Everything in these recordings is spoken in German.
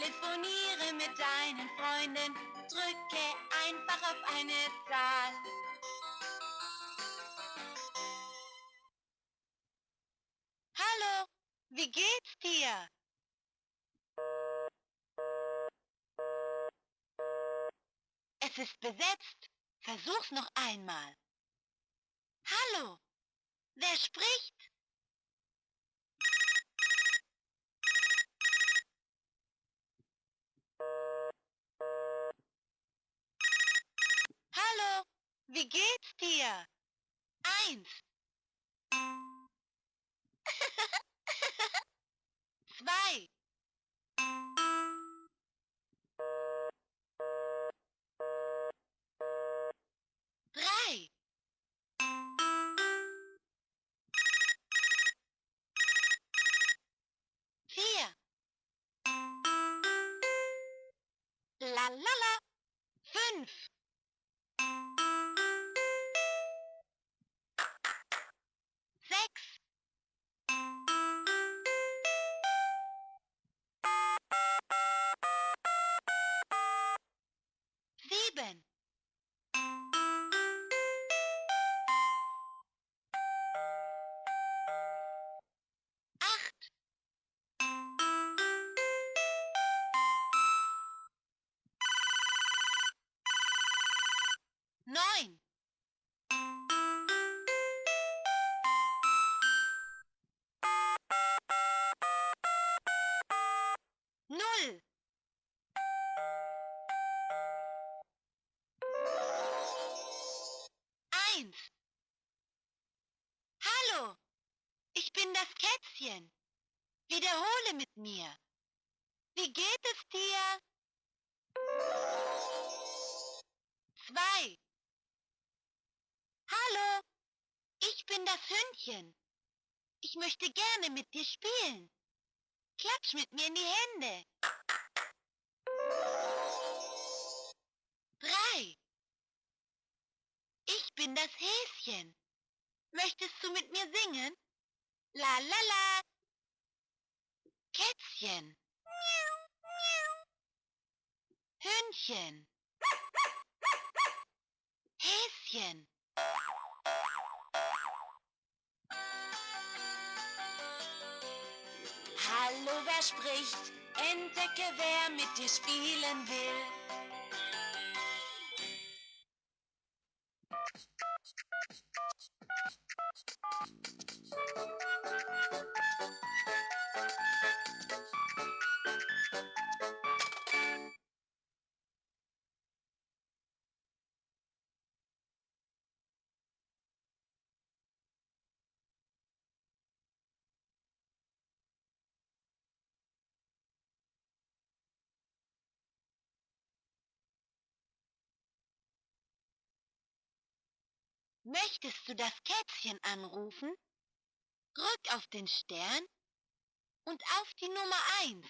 Telefoniere mit deinen Freunden, drücke einfach auf eine Zahl. Hallo, wie geht's dir? Es ist besetzt. Versuch's noch einmal. Hallo, wer spricht? Hallo, wie geht's dir? 1, 2, 3, 4, la la la, 5, 6, 7, 8, 9, 0. 1. Hallo, ich bin das Kätzchen. Wiederhole mit mir. Wie geht es dir? 2. Hallo, ich bin das Hündchen. Ich möchte gerne mit dir spielen. Klatsch mit mir in die Hände. 3. Ich bin das Häschen. Möchtest du mit mir singen? La la la. Kätzchen. Hündchen. Häschen. Hallo, wer spricht? Entdecke, wer mit dir spielen will. Möchtest du das Kätzchen anrufen? Drück auf den Stern und auf die Nummer 1.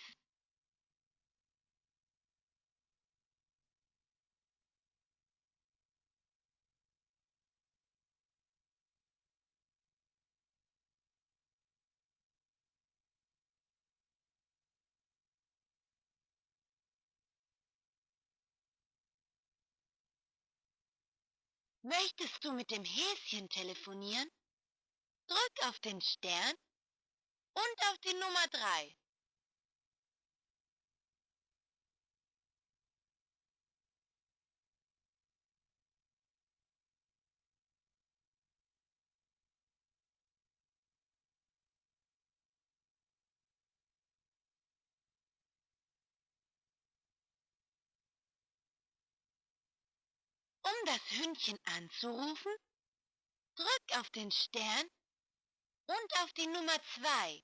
Möchtest du mit dem Häschen telefonieren? Drück auf den Stern und auf die Nummer 3. Um das Hündchen anzurufen, drück auf den Stern und auf die Nummer 2.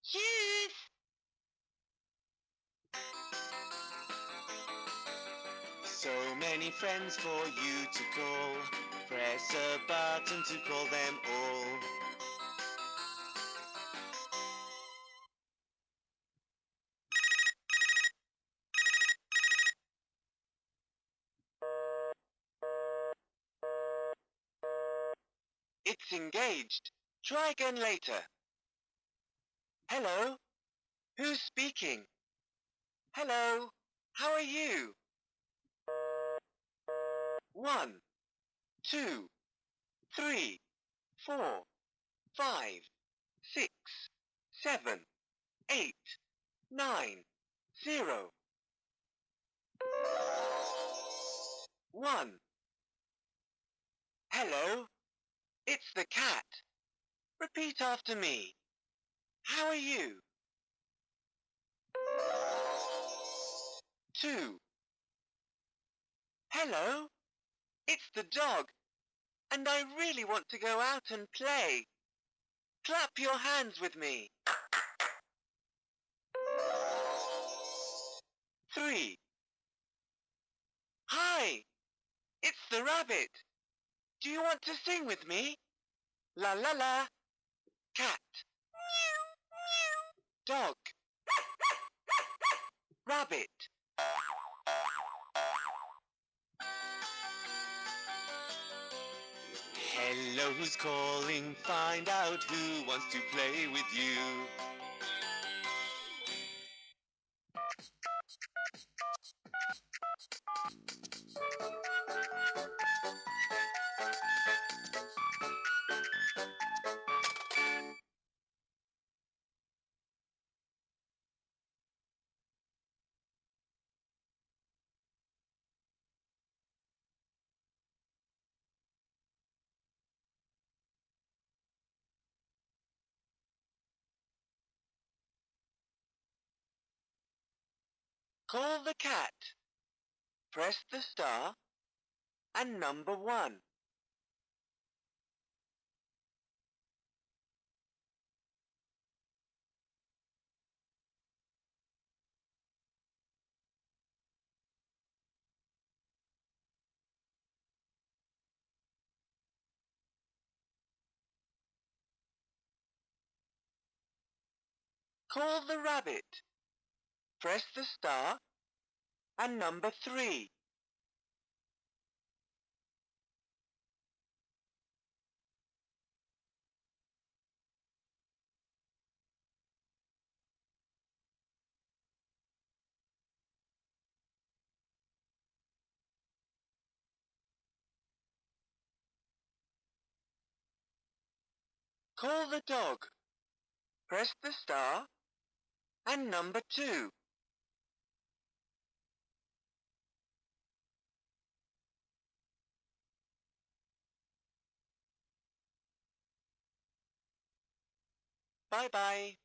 Tschüss! So many friends for you to call. Press a button to call them all. It's engaged. Try again later. Hello? Who's speaking? Hello? How are you? 1, 2, 3, 4, 5, 6, 7, 8, 9, 0. 1. Hello? It's the cat. Repeat after me. How are you? 2. Hello? It's the dog, and I really want to go out and play. Clap your hands with me. 3. Hi, it's the rabbit. Do you want to sing with me? La la la. Cat. Dog. Rabbit. Hello, who's calling? Find out who wants to play with you. Call the cat. Press the star and number 1. Call the rabbit. Press the star and number 3. Call the dog. Press the star and number 2. Bye-bye.